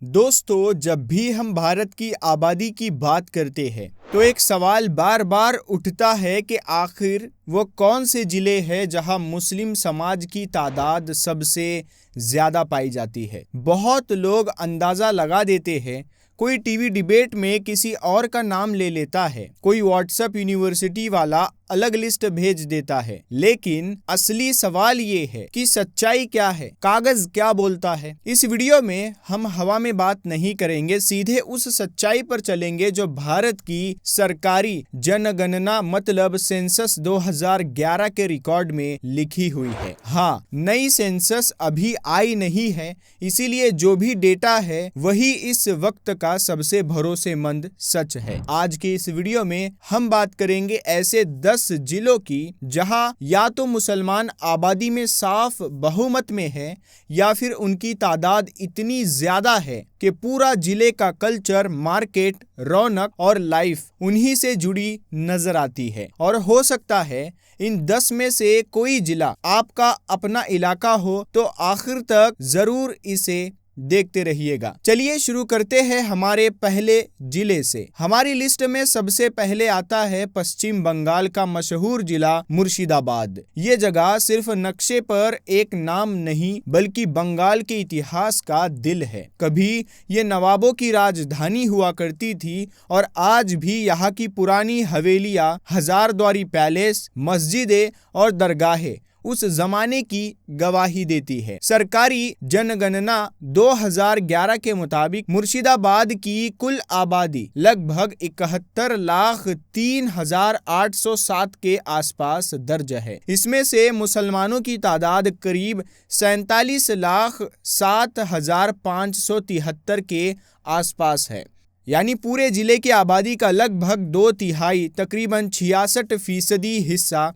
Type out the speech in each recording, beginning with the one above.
दोस्तों, जब भी हम भारत की आबादी की बात करते हैं तो एक सवाल बार बार उठता है कि आखिर वो कौन से जिले हैं जहां मुस्लिम समाज की तादाद सबसे ज्यादा पाई जाती है। बहुत लोग अंदाजा लगा देते हैं, कोई टीवी डिबेट में किसी और का नाम ले लेता है, कोई व्हाट्सएप यूनिवर्सिटी वाला अलग लिस्ट भेज देता है, लेकिन असली सवाल ये है कि सच्चाई क्या है, कागज क्या बोलता है। इस वीडियो में हम हवा में बात नहीं करेंगे, सीधे उस सच्चाई पर चलेंगे जो भारत की सरकारी जनगणना मतलब सेंसस 2011 के रिकॉर्ड में लिखी हुई है। हाँ, नई सेंसस अभी आई नहीं है, इसीलिए जो भी डेटा है वही इस वक्त का सबसे भरोसेमंद सच है। आज के इस वीडियो में हम बात करेंगे ऐसे 10 जिलों की जहां या तो मुसलमान आबादी में साफ बहुमत में है या फिर उनकी तादाद इतनी ज्यादा है कि पूरा जिले का कल्चर, मार्केट, रौनक और लाइफ उन्हीं से जुड़ी नजर आती है। और हो सकता है इन 10 में से कोई जिला आपका अपना इलाका हो, तो आखिर तक जरूर इसे देखते रहिएगा। चलिए शुरू करते हैं हमारे पहले जिले से। हमारी लिस्ट में सबसे पहले आता है पश्चिम बंगाल का मशहूर जिला मुर्शिदाबाद। ये जगह सिर्फ नक्शे पर एक नाम नहीं बल्कि बंगाल के इतिहास का दिल है। कभी ये नवाबों की राजधानी हुआ करती थी और आज भी यहाँ की पुरानी हवेलियां, हजारद्वारी पैलेस, मस्जिदें और दरगाहें उस जमाने की गवाही देती है। सरकारी जनगणना 2011 के मुताबिक मुर्शिदाबाद की कुल आबादी लगभग 71,03,807 के आसपास दर्ज है। इसमें से मुसलमानों की तादाद करीब 47,07,573 के आसपास है। यानी पूरे जिले की आबादी का लगभग 2/3 तकरीबन 66% हिस्सा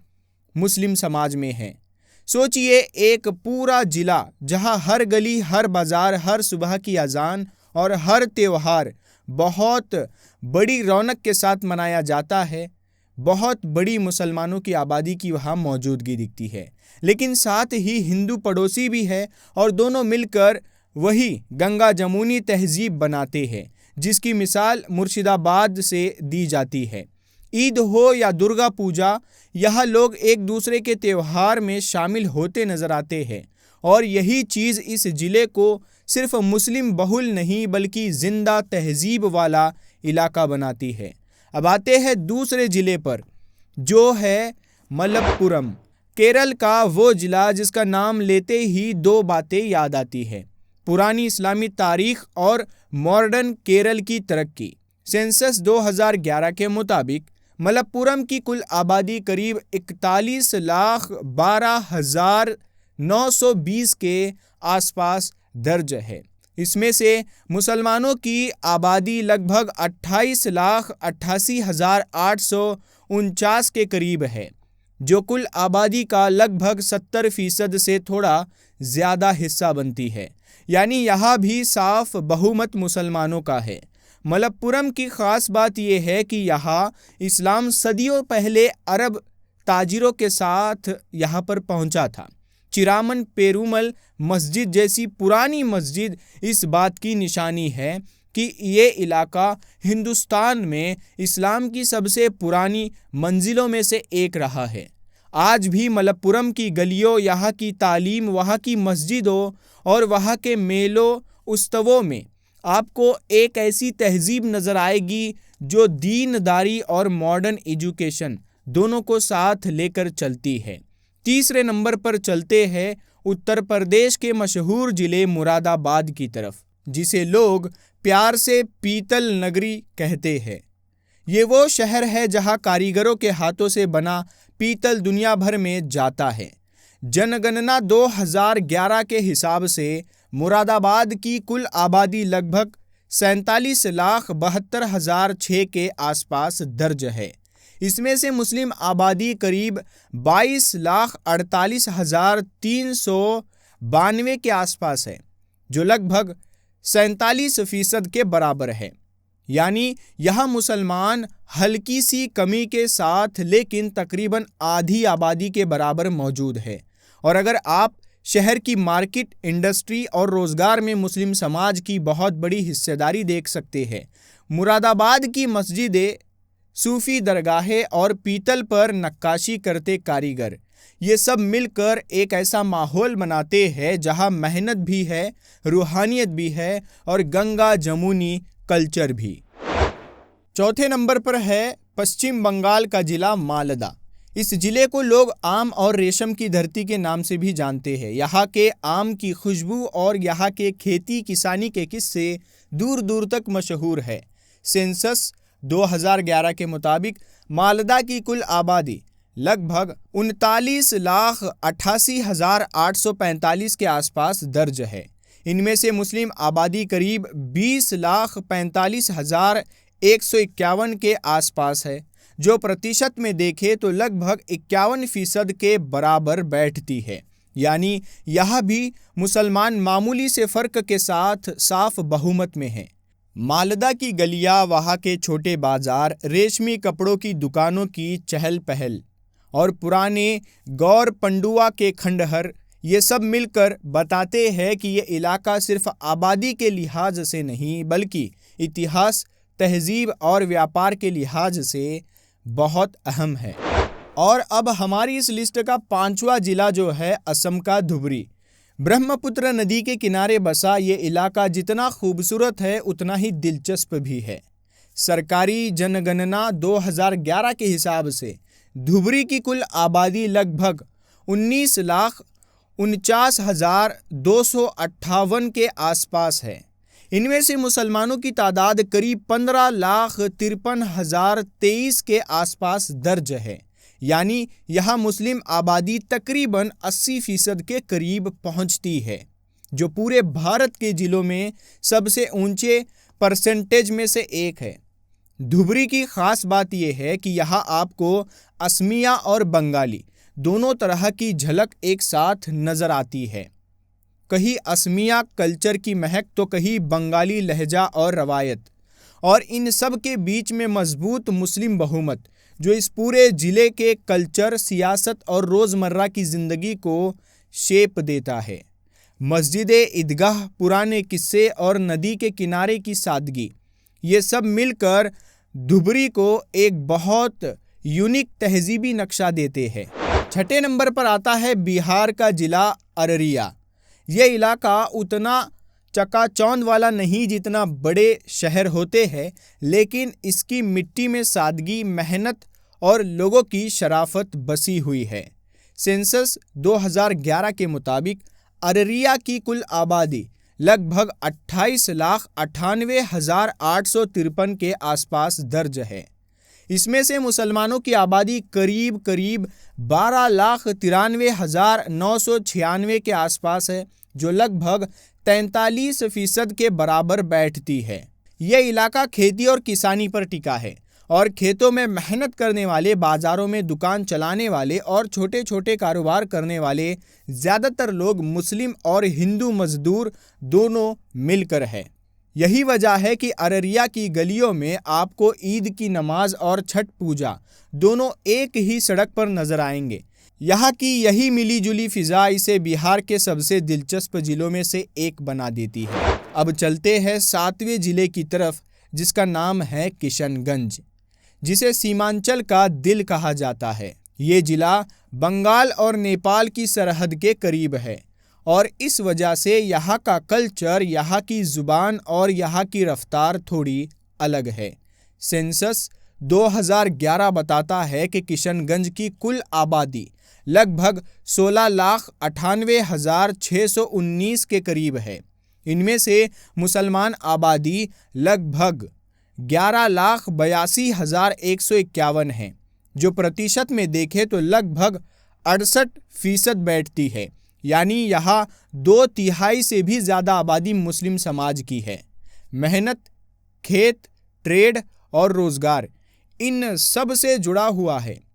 मुस्लिम समाज में है। सोचिए, एक पूरा जिला जहां हर गली, हर बाजार, हर सुबह की अजान और हर त्योहार बहुत बड़ी रौनक के साथ मनाया जाता है। बहुत बड़ी मुसलमानों की आबादी की वहां मौजूदगी दिखती है, लेकिन साथ ही हिंदू पड़ोसी भी है और दोनों मिलकर वही गंगा जमुनी तहजीब बनाते हैं, जिसकी मिसाल मुर्शिदाबाद से दी जाती है। ईद हो या दुर्गा पूजा, यह लोग एक दूसरे के त्योहार में शामिल होते नजर आते हैं और यही चीज़ इस जिले को सिर्फ मुस्लिम बहुल नहीं बल्कि जिंदा तहजीब वाला इलाका बनाती है। अब आते हैं दूसरे जिले पर, जो है मलप्पुरम। केरल का वो जिला जिसका नाम लेते ही दो बातें याद आती है, पुरानी इस्लामी तारीख और मॉडर्न केरल की तरक्की। सेंसस 2011 के मुताबिक मलप्पुरम की कुल आबादी करीब 41,12,920 के आसपास दर्ज है। इसमें से मुसलमानों की आबादी लगभग 28,88,849 के करीब है, जो कुल आबादी का लगभग 70% से थोड़ा ज़्यादा हिस्सा बनती है। यानी यहाँ भी साफ बहुमत मुसलमानों का है। मलप्पुरम की ख़ास बात यह है कि यहाँ इस्लाम सदियों पहले अरब ताजिरों के साथ यहाँ पर पहुँचा था। चिरामन पेरुमल मस्जिद जैसी पुरानी मस्जिद इस बात की निशानी है कि ये इलाका हिंदुस्तान में इस्लाम की सबसे पुरानी मंजिलों में से एक रहा है। आज भी मलप्पुरम की गलियों, यहाँ की तालीम, वहाँ की मस्जिदों और वहाँ के मेलों उत्सवों में आपको एक ऐसी तहजीब नज़र आएगी जो दीनदारी और मॉडर्न एजुकेशन दोनों को साथ लेकर चलती है। तीसरे नंबर पर चलते हैं उत्तर प्रदेश के मशहूर ज़िले मुरादाबाद की तरफ, जिसे लोग प्यार से पीतल नगरी कहते हैं। ये वो शहर है जहाँ कारीगरों के हाथों से बना पीतल दुनिया भर में जाता है। जनगणना 2011 के हिसाब से मुरादाबाद की कुल आबादी लगभग 47,72,006 के आसपास दर्ज है। इसमें से मुस्लिम आबादी करीब 22,48,392 के आसपास है, जो लगभग 47% के बराबर है। यानी यहाँ मुसलमान हल्की सी कमी के साथ लेकिन तकरीबन आधी आबादी के बराबर मौजूद है। और अगर आप शहर की मार्केट, इंडस्ट्री और रोजगार में मुस्लिम समाज की बहुत बड़ी हिस्सेदारी देख सकते हैं। मुरादाबाद की मस्जिदें, सूफी दरगाहें और पीतल पर नक्काशी करते कारीगर, ये सब मिलकर एक ऐसा माहौल बनाते हैं जहां मेहनत भी है, रूहानियत भी है और गंगा जमुनी कल्चर भी। चौथे नंबर पर है पश्चिम बंगाल का जिला मालदा। इस जिले को लोग आम और रेशम की धरती के नाम से भी जानते हैं। यहाँ के आम की खुशबू और यहाँ के खेती किसानी के किस्से दूर दूर तक मशहूर है। सेंसस 2011 के मुताबिक मालदा की कुल आबादी लगभग 39,88,845 के आसपास दर्ज है। इनमें से मुस्लिम आबादी करीब 20,45,151 के आसपास है, जो प्रतिशत में देखें तो लगभग 51% के बराबर बैठती है। यानी यह भी मुसलमान मामूली से फ़र्क के साथ साफ बहुमत में है। मालदा की गलियां, वहाँ के छोटे बाजार, रेशमी कपड़ों की दुकानों की चहल पहल और पुराने गौर पंडुआ के खंडहर, ये सब मिलकर बताते हैं कि ये इलाका सिर्फ आबादी के लिहाज से नहीं बल्कि इतिहास, तहजीब और व्यापार के लिहाज से बहुत अहम है। और अब हमारी इस लिस्ट का 5वां जिला जो है असम का धुबरी। ब्रह्मपुत्र नदी के किनारे बसा ये इलाका जितना खूबसूरत है उतना ही दिलचस्प भी है। सरकारी जनगणना 2011 के हिसाब से धुबरी की कुल आबादी लगभग 19,49,258 के आसपास है। इनमें से मुसलमानों की तादाद करीब 15,53,023 के आसपास दर्ज है। यानी यहाँ मुस्लिम आबादी तकरीबन 80% के करीब पहुँचती है, जो पूरे भारत के जिलों में सबसे ऊंचे परसेंटेज में से एक है। धुबरी की ख़ास बात यह है कि यहाँ आपको असमिया और बंगाली दोनों तरह की झलक एक साथ नज़र आती है। कहीं असमिया कल्चर की महक तो कहीं बंगाली लहजा और रवायत, और इन सब के बीच में मजबूत मुस्लिम बहुमत जो इस पूरे ज़िले के कल्चर, सियासत और रोज़मर्रा की ज़िंदगी को शेप देता है। मस्जिदें, ईदगाह, पुराने किस्से और नदी के किनारे की सादगी, ये सब मिलकर धुबरी को एक बहुत यूनिक तहजीबी नक्शा देते हैं। छठे नंबर पर आता है बिहार का जिला अररिया। यह इलाका उतना चकाचौंध वाला नहीं जितना बड़े शहर होते हैं, लेकिन इसकी मिट्टी में सादगी, मेहनत और लोगों की शराफत बसी हुई है। सेंसस 2011 के मुताबिक अररिया की कुल आबादी लगभग 28,98,853 के आसपास दर्ज है। इसमें से मुसलमानों की आबादी करीब 12,93,996 के आसपास है, जो लगभग 43% के बराबर बैठती है। यह इलाका खेती और किसानी पर टिका है और खेतों में मेहनत करने वाले, बाजारों में दुकान चलाने वाले और छोटे छोटे कारोबार करने वाले ज़्यादातर लोग मुस्लिम और हिंदू मजदूर दोनों मिलकर है। यही वजह है कि अररिया की गलियों में आपको ईद की नमाज और छठ पूजा दोनों एक ही सड़क पर नजर आएंगे। यहाँ की यही मिलीजुली फिजा इसे बिहार के सबसे दिलचस्प जिलों में से एक बना देती है। अब चलते हैं 7वें जिले की तरफ, जिसका नाम है किशनगंज, जिसे सीमांचल का दिल कहा जाता है। ये जिला बंगाल और नेपाल की सरहद के करीब है और इस वजह से यहाँ का कल्चर, यहाँ की ज़ुबान और यहाँ की रफ्तार थोड़ी अलग है। सेंसस 2011 बताता है कि किशनगंज की कुल आबादी लगभग 16,98,619 के करीब है। इनमें से मुसलमान आबादी लगभग 11,82,151 है, जो प्रतिशत में देखें तो लगभग 68% बैठती है। यानी यहाँ 2/3 से भी ज़्यादा आबादी मुस्लिम समाज की है। मेहनत, खेत, ट्रेड और रोज़गार इन सब से जुड़ा हुआ है।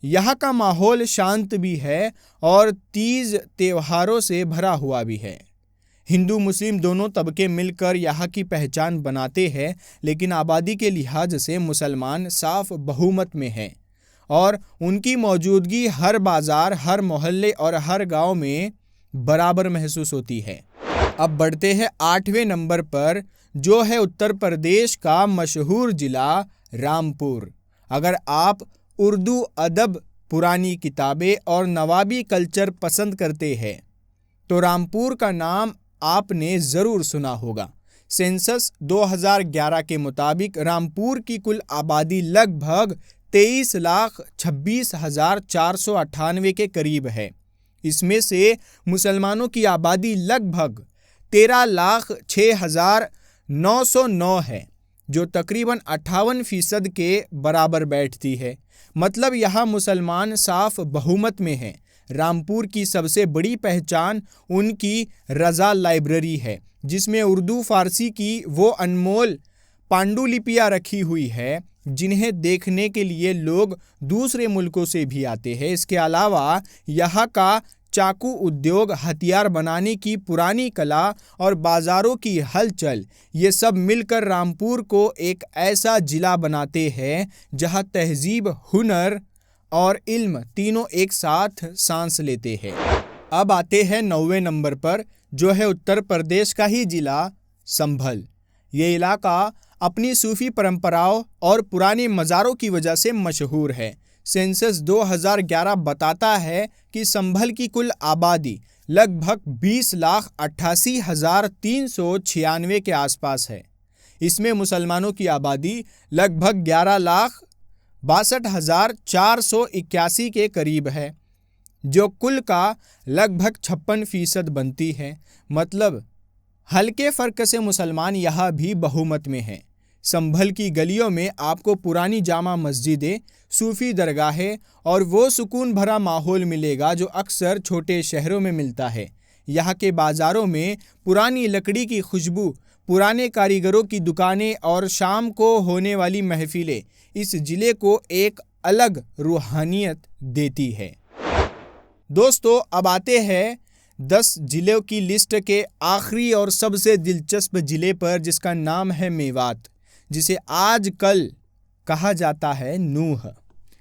यहाँ का माहौल शांत भी है और तीज त्योहारों से भरा हुआ भी है। हिंदू मुस्लिम दोनों तबके मिलकर यहाँ की पहचान बनाते हैं, लेकिन आबादी के लिहाज से मुसलमान साफ बहुमत में हैं और उनकी मौजूदगी हर बाज़ार, हर मोहल्ले और हर गांव में बराबर महसूस होती है। अब बढ़ते हैं 8वें नंबर पर, जो है उत्तर प्रदेश का मशहूर जिला रामपुर। अगर आप उर्दू अदब, पुरानी किताबें और नवाबी कल्चर पसंद करते हैं तो रामपुर का नाम आपने ज़रूर सुना होगा। सेंसस 2011 के मुताबिक रामपुर की कुल आबादी लगभग 23,26,498 के करीब है। इसमें से मुसलमानों की आबादी लगभग 13,06,909 है, जो तकरीबन 58% के बराबर बैठती है। मतलब यहाँ मुसलमान साफ बहुमत में हैं। रामपुर की सबसे बड़ी पहचान उनकी रज़ा लाइब्रेरी है, जिसमें उर्दू फारसी की वो अनमोल पांडुलिपियाँ रखी हुई है जिन्हें देखने के लिए लोग दूसरे मुल्कों से भी आते हैं। इसके अलावा यहाँ का चाकू उद्योग, हथियार बनाने की पुरानी कला और बाज़ारों की हलचल, ये सब मिलकर रामपुर को एक ऐसा जिला बनाते हैं जहाँ तहजीब, हुनर और इल्म तीनों एक साथ सांस लेते हैं। अब आते हैं 9वें नंबर पर, जो है उत्तर प्रदेश का ही जिला संभल। ये इलाका अपनी सूफी परंपराओं और पुराने मज़ारों की वजह से मशहूर है। सेंसस 2011 बताता है कि संभल की कुल आबादी लगभग 20,88,396 के आसपास है। इसमें मुसलमानों की आबादी लगभग 11,62,481 के करीब है, जो कुल का लगभग 56% बनती है। मतलब हल्के फ़र्क से मुसलमान यहाँ भी बहुमत में हैं। संभल की गलियों में आपको पुरानी जामा मस्जिदें, सूफ़ी दरगाहें और वो सुकून भरा माहौल मिलेगा जो अक्सर छोटे शहरों में मिलता है। यहाँ के बाज़ारों में पुरानी लकड़ी की खुशबू, पुराने कारीगरों की दुकानें और शाम को होने वाली महफिलें इस ज़िले को एक अलग रूहानियत देती है। दोस्तों, अब आते हैं 10 ज़िलों की लिस्ट के आखिरी और सबसे दिलचस्प ज़िले पर, जिसका नाम है मेवात, जिसे आजकल कहा जाता है नूह।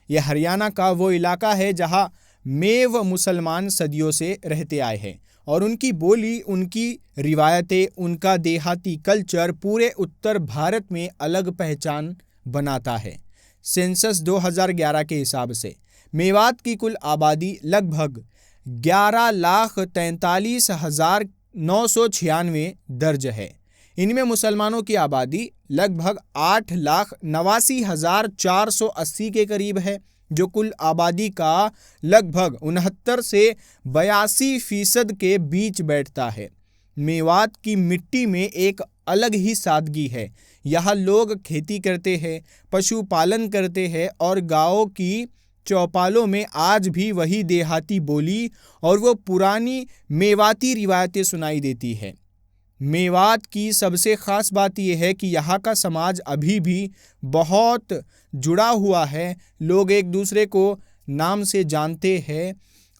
यह हरियाणा का वो इलाका है जहां मेव मुसलमान सदियों से रहते आए हैं और उनकी बोली, उनकी रिवायतें, उनका देहाती कल्चर पूरे उत्तर भारत में अलग पहचान बनाता है। सेंसस 2011 के हिसाब से मेवात की कुल आबादी लगभग 11,43,996 दर्ज है। इनमें मुसलमानों की आबादी लगभग 8,89,480 के करीब है, जो कुल आबादी का लगभग 69 से 82% के बीच बैठता है। मेवात की मिट्टी में एक अलग ही सादगी है। यहाँ लोग खेती करते हैं, पशुपालन करते हैं और गाँव की चौपालों में आज भी वही देहाती बोली और वो पुरानी मेवाती रिवायतें सुनाई देती है। मेवात की सबसे ख़ास बात यह है कि यहाँ का समाज अभी भी बहुत जुड़ा हुआ है। लोग एक दूसरे को नाम से जानते हैं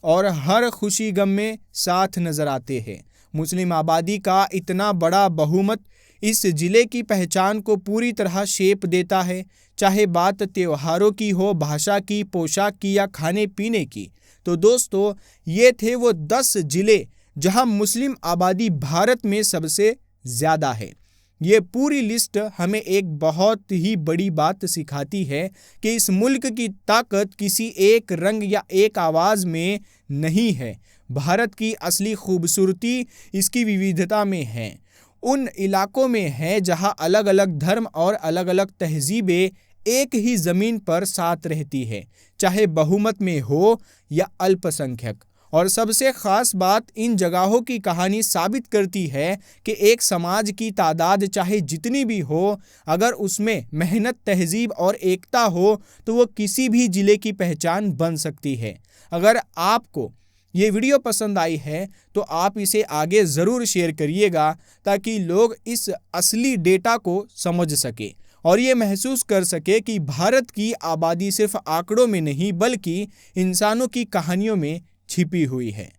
और हर खुशी गम में साथ नज़र आते हैं। मुस्लिम आबादी का इतना बड़ा बहुमत इस ज़िले की पहचान को पूरी तरह शेप देता है, चाहे बात त्योहारों की हो, भाषा की, पोशाक की या खाने पीने की। तो दोस्तों, ये थे वो 10 ज़िले जहां मुस्लिम आबादी भारत में सबसे ज़्यादा है। ये पूरी लिस्ट हमें एक बहुत ही बड़ी बात सिखाती है कि इस मुल्क की ताकत किसी एक रंग या एक आवाज़ में नहीं है। भारत की असली खूबसूरती इसकी विविधता में है। उन इलाकों में है जहां अलग अलग धर्म और अलग अलग तहजीबें एक ही ज़मीन पर साथ रहती है, चाहे बहुमत में हो या अल्पसंख्यक। और सबसे ख़ास बात, इन जगहों की कहानी साबित करती है कि एक समाज की तादाद चाहे जितनी भी हो, अगर उसमें मेहनत, तहजीब और एकता हो तो वो किसी भी ज़िले की पहचान बन सकती है। अगर आपको ये वीडियो पसंद आई है तो आप इसे आगे ज़रूर शेयर करिएगा ताकि लोग इस असली डेटा को समझ सके और ये महसूस कर सके कि भारत की आबादी सिर्फ आंकड़ों में नहीं बल्कि इंसानों की कहानियों में छिपी हुई है।